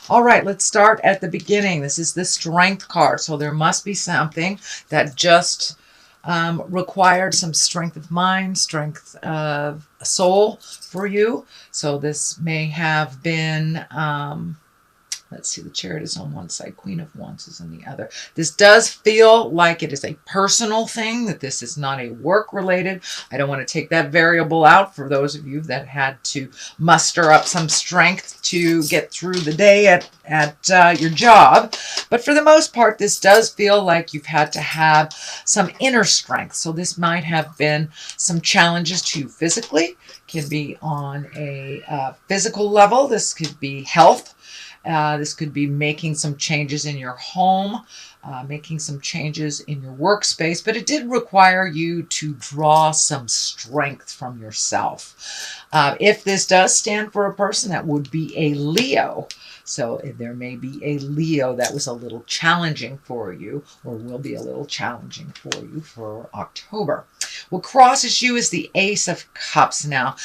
All right, let's start at the beginning. This is the Strength card. So there must be something that just required some strength of mind, strength of soul for you. So this may have been let's see, the Chariot is on one side, Queen of Wands is on the other. This does feel like it is a personal thing, that this is not a work related. I don't want to take that variable out for those of you that had to muster up some strength to get through the day at your job. But for the most part, this does feel like you've had to have some inner strength. So this might have been some challenges to you physically, can be on a physical level. This could be health. This could be making some changes in your home, making some changes in your workspace, but it did require you to draw some strength from yourself. If this does stand for a person, that would be a Leo. So there may be a Leo that was a little challenging for you, or will be a little challenging for you for October. What crosses you is the Ace of Cups now.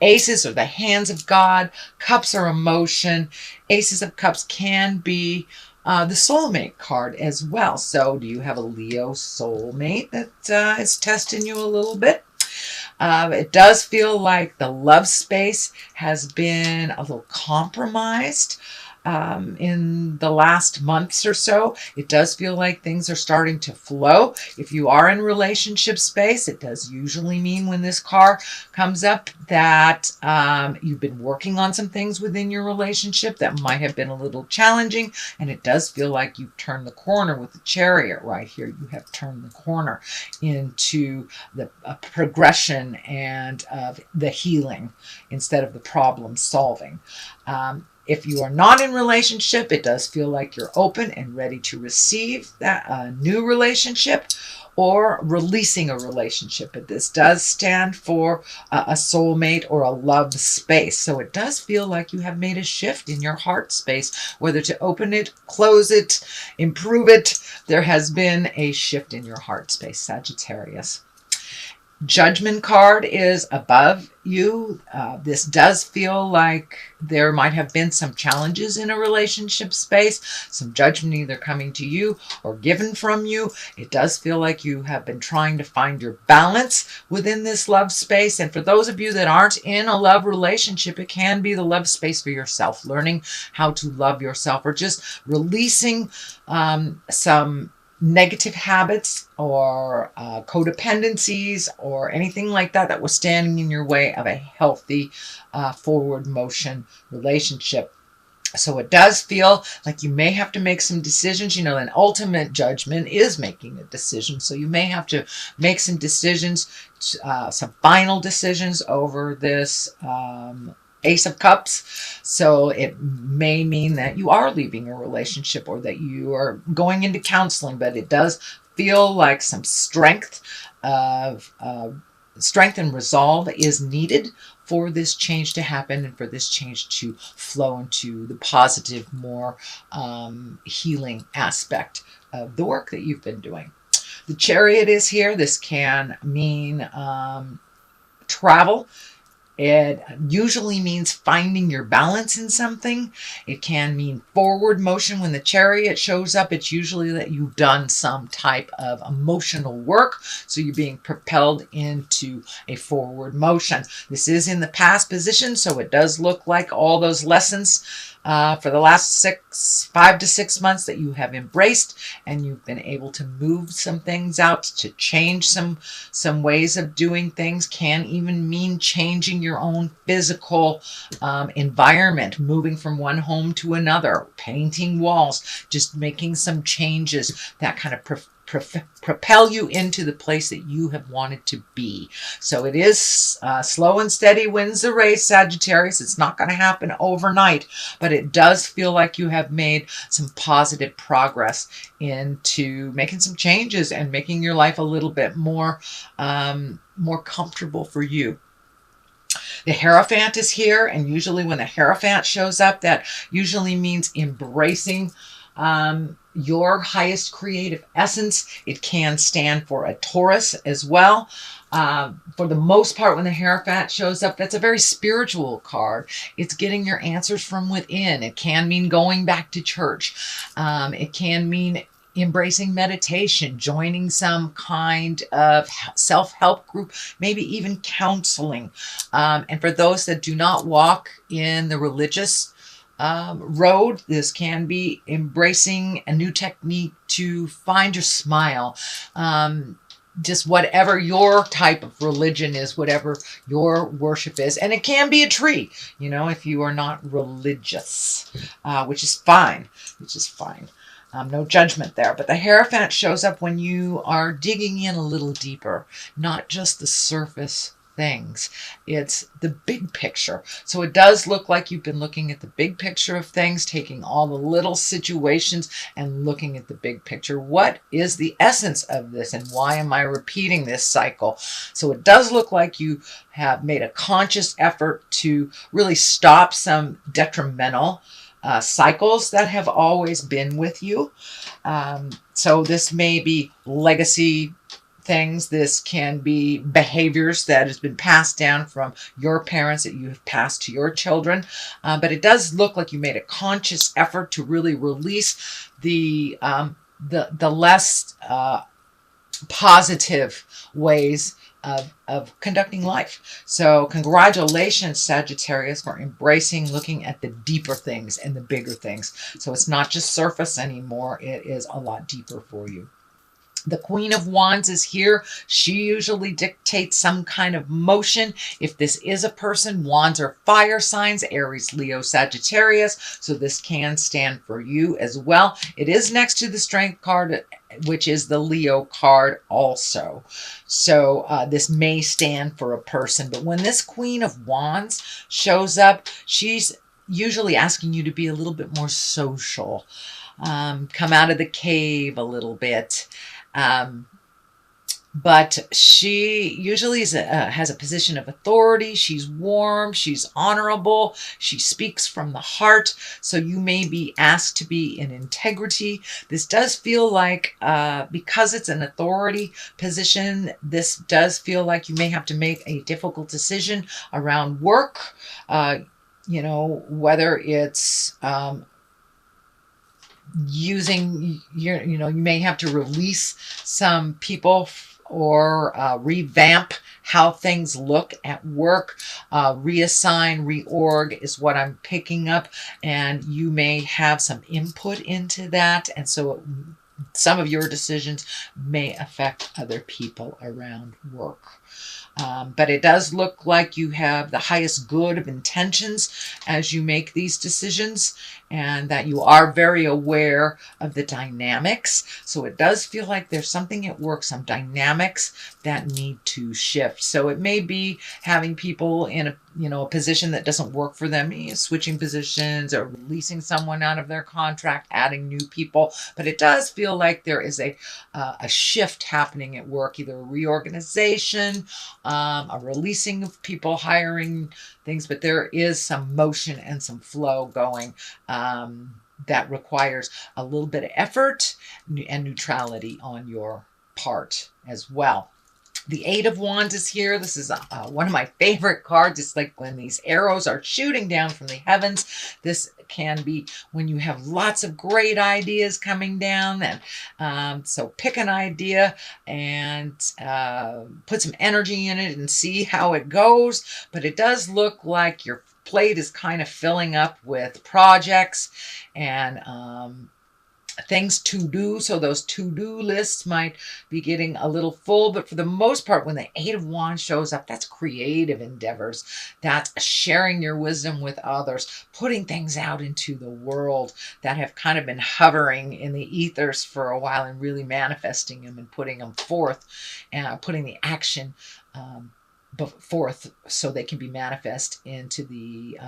Aces are the hands of God. Cups are emotion. Aces of Cups can be the soulmate card as well. So do you have a Leo soulmate that is testing you a little bit? It does feel like the love space has been a little compromised in the last months or so. It does feel like things are starting to flow. If you are in relationship space, it does usually mean when this card comes up that you've been working on some things within your relationship that might have been a little challenging, and it does feel like you've turned the corner with the Chariot right here. You have turned the corner into the progression and the healing instead of the problem solving. If you are not in relationship, it does feel like you're open and ready to receive that new relationship or releasing a relationship. But this does stand for a soulmate or a love space. So it does feel like you have made a shift in your heart space, whether to open it, close it, improve it. There has been a shift in your heart space, Sagittarius. Judgment card is above you. This does feel like there might have been some challenges in a relationship space, some judgment either coming to you or given from you. It does feel like you have been trying to find your balance within this love space. And for those of you that aren't in a love relationship, it can be the love space for yourself, learning how to love yourself, or just releasing some negative habits or codependencies or anything like that that was standing in your way of a healthy forward motion relationship. So it does feel like you may have to make some decisions. You know, an ultimate judgment is making a decision. So you may have to make some decisions, some final decisions over this Ace of Cups. So it may mean that you are leaving a relationship or that you are going into counseling, but it does feel like some strength and resolve is needed for this change to happen and for this change to flow into the positive, more healing aspect of the work that you've been doing. The Chariot is here. This can mean travel. It usually means finding your balance in something. It can mean forward motion. When the Chariot shows up, it's usually that you've done some type of emotional work. So you're being propelled into a forward motion. This is in the past position, so it does look like all those lessons for the last 5 to 6 months that you have embraced, and you've been able to move some things out, to change some ways of doing things. Can even mean changing your own physical environment, moving from one home to another, painting walls, just making some changes that kind of propel you into the place that you have wanted to be. So it is slow and steady wins the race, Sagittarius. It's not going to happen overnight, but it does feel like you have made some positive progress into making some changes and making your life a little bit more comfortable for you. The Hierophant is here, and usually when the Hierophant shows up, that usually means embracing your highest creative essence. It can stand for a Taurus as well. For the most part, when the Hierophant shows up, that's a very spiritual card. It's getting your answers from within. It can mean going back to church. It can mean embracing meditation, joining some kind of self-help group, maybe even counseling. And for those that do not walk in the religious road, this can be embracing a new technique to find your smile. Just whatever your type of religion is, whatever your worship is. And it can be a tree, you know, if you are not religious, which is fine, no judgment there. But the Hierophant shows up when you are digging in a little deeper, not just the surface things. It's the big picture. So it does look like you've been looking at the big picture of things, taking all the little situations and looking at the big picture. What is the essence of this, and why am I repeating this cycle? So it does look like you have made a conscious effort to really stop some detrimental cycles that have always been with you. So this may be legacy things. This can be behaviors that has been passed down from your parents that you have passed to your children. But it does look like you made a conscious effort to really release the less positive ways of conducting life. So congratulations, Sagittarius, for embracing looking at the deeper things and the bigger things. So it's not just surface anymore. It is a lot deeper for you. The Queen of Wands is here. She usually dictates some kind of motion. If this is a person, wands are fire signs, Aries, Leo, Sagittarius. So this can stand for you as well. It is next to the Strength card, which is the Leo card also. So this may stand for a person. But when this Queen of Wands shows up, she's usually asking you to be a little bit more social. Come out of the cave a little bit. But she usually has a position of authority. She's warm. She's honorable. She speaks from the heart. So you may be asked to be in integrity. This does feel like, because it's an authority position, this does feel like you may have to make a difficult decision around work. You know, whether it's, using your, you know, you may have to release some people or revamp how things look at work. Reassign, reorg is what I'm picking up, and you may have some input into that, and so some of your decisions may affect other people around work. But it does look like you have the highest good of intentions as you make these decisions, and that you are very aware of the dynamics. So it does feel like there's something at work, some dynamics that need to shift. So it may be having people in a, you know, a position that doesn't work for them, switching positions or releasing someone out of their contract, adding new people. But it does feel like there is a shift happening at work, either a reorganization, a releasing of people, hiring things, but there is some motion and some flow going that requires a little bit of effort and neutrality on your part as well. The Eight of Wands is here. This is one of my favorite cards. It's like when these arrows are shooting down from the heavens. This can be when you have lots of great ideas coming down. And so pick an idea and put some energy in it and see how it goes. But it does look like your plate is kind of filling up with projects and things to do. So those to-do lists might be getting a little full, but for the most part, when the Eight of Wands shows up, that's creative endeavors. That's sharing your wisdom with others, putting things out into the world that have kind of been hovering in the ethers for a while and really manifesting them and putting them forth and putting the action forth so they can be manifest into the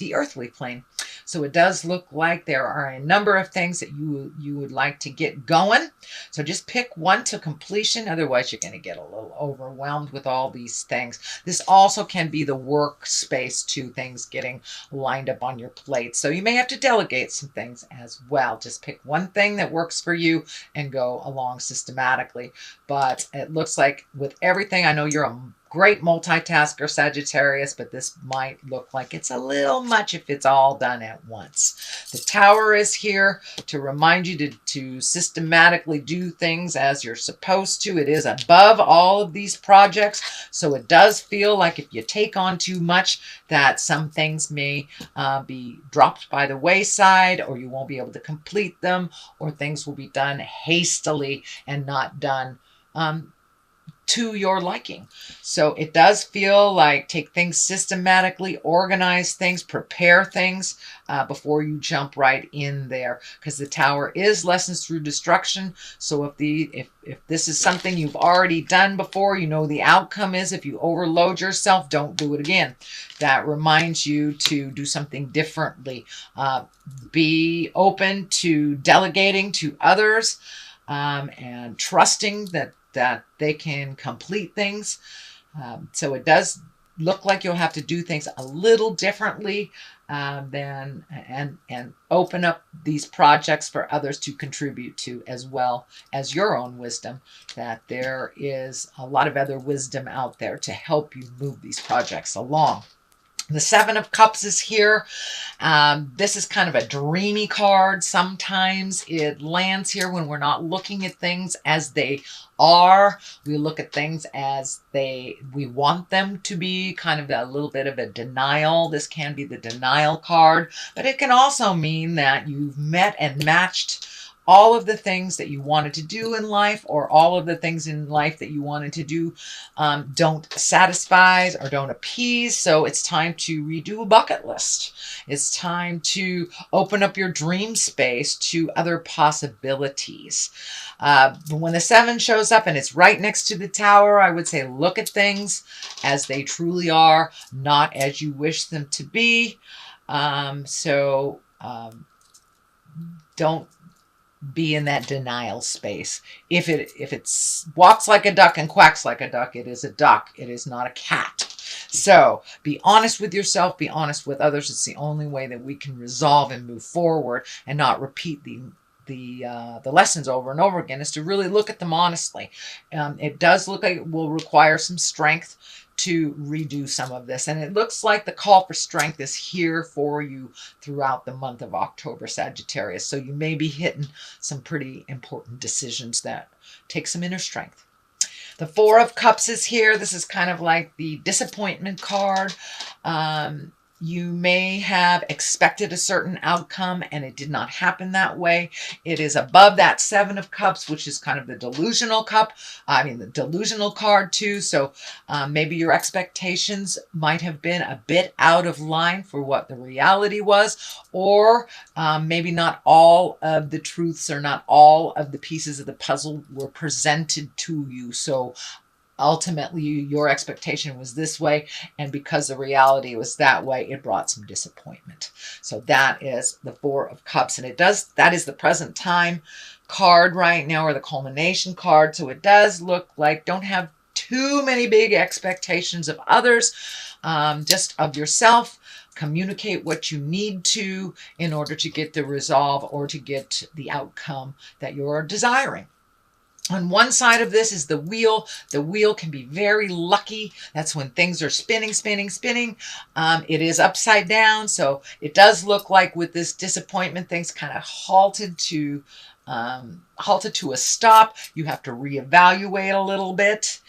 the earthly plane. So it does look like there are a number of things that you would like to get going. So just pick one to completion. Otherwise, you're going to get a little overwhelmed with all these things. This also can be the workspace to things getting lined up on your plate. So you may have to delegate some things as well. Just pick one thing that works for you and go along systematically. But it looks like with everything, I know you're a great multitasker, Sagittarius, but this might look like it's a little much if it's all done at once. The Tower is here to remind you to systematically do things as you're supposed to. It is above all of these projects, so it does feel like if you take on too much, that some things may be dropped by the wayside, or you won't be able to complete them, or things will be done hastily and not done to your liking. So it does feel like take things systematically, organize things, prepare things before you jump right in there, because the Tower is lessons through destruction. So if this is something you've already done before, you know the outcome is if you overload yourself, don't do it again. That reminds you to do something differently. Be open to delegating to others and trusting that they can complete things. So it does look like you'll have to do things a little differently and open up these projects for others to contribute to, as well as your own wisdom, that there is a lot of other wisdom out there to help you move these projects along. The Seven of Cups is here. This is kind of a dreamy card. Sometimes it lands here when we're not looking at things as they are. We look at things as we want them to be, kind of a little bit of a denial. This can be the denial card, but it can also mean that you've met and matched all of the things that you wanted to do in life, or all of the things in life that you wanted to do don't satisfy or don't appease. So it's time to redo a bucket list. It's time to open up your dream space to other possibilities. When the Seven shows up and it's right next to the Tower, I would say look at things as they truly are, not as you wish them to be. Don't be in that denial space. If it walks like a duck and quacks like a duck, it is a duck. It is not a cat. So be honest with yourself. Be honest with others. It's the only way that we can resolve and move forward and not repeat the lessons over and over again, is to really look at them honestly. It does look like it will require some strength to redo some of this. And it looks like the call for strength is here for you throughout the month of October, Sagittarius. So you may be hitting some pretty important decisions that take some inner strength. The Four of Cups is here. This is kind of like the disappointment card. You may have expected a certain outcome and it did not happen that way. It is above that Seven of Cups, which is kind of the delusional cup. The delusional card too. So maybe your expectations might have been a bit out of line for what the reality was, or maybe not all of the truths or not all of the pieces of the puzzle were presented to you. So ultimately, your expectation was this way, and because the reality was that way, it brought some disappointment. So that is the Four of Cups, and that is the present time card right now, or the culmination card. So it does look like don't have too many big expectations of others, just of yourself. Communicate what you need to in order to get the resolve or to get the outcome that you're desiring. On one side of this is the wheel. The wheel can be very lucky. That's when things are spinning, spinning, spinning. It is upside down. So it does look like with this disappointment, things kind of halted to a stop. You have to reevaluate a little bit.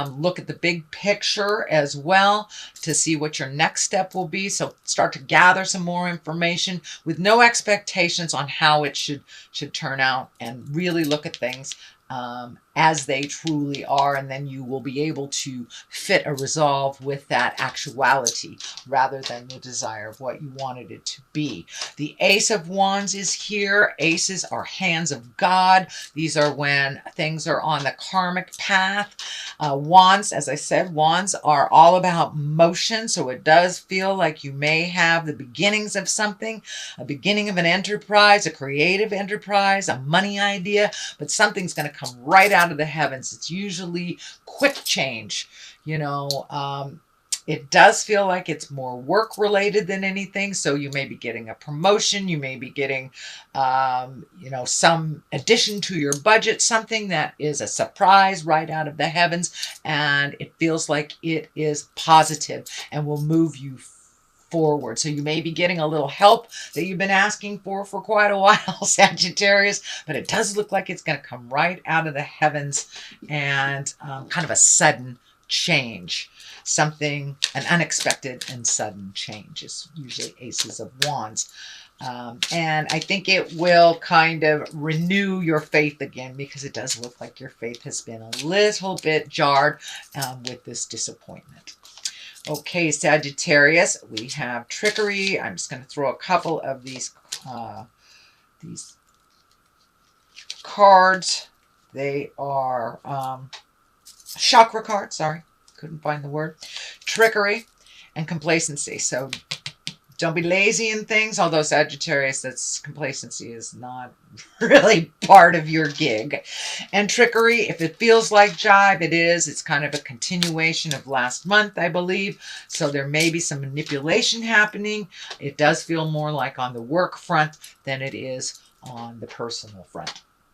Look at the big picture as well to see what your next step will be. So start to gather some more information with no expectations on how it should turn out, and really look at things as they truly are, and then you will be able to fit a resolve with that actuality rather than the desire of what you wanted it to be. The Ace of Wands is here. Aces are hands of God. These are when things are on the karmic path. Wands, as I said, wands are all about motion, so it does feel like you may have the beginnings of something, a beginning of an enterprise, a creative enterprise, a money idea, but something's going to come right out of the heavens. It's usually quick change, you know. It does feel like it's more work related than anything. So you may be getting a promotion. You may be getting, you know, some addition to your budget, something that is a surprise right out of the heavens. And it feels like it is positive and will move you forward. So you may be getting a little help that you've been asking for quite a while, Sagittarius, but it does look like it's going to come right out of the heavens, and kind of a sudden change. Something, an unexpected and sudden change is usually Aces of Wands. And I think it will kind of renew your faith again, because it does look like your faith has been a little bit jarred with this disappointment. Okay, Sagittarius, we have trickery. I'm just going to throw a couple of these cards. They are chakra cards, sorry. Couldn't find the word. Trickery and complacency. So don't be lazy in things, although Sagittarius, that's complacency is not really part of your gig. And trickery, if it feels like jive, it is. It's kind of a continuation of last month, I believe. So there may be some manipulation happening. It does feel more like on the work front than it is on the personal front.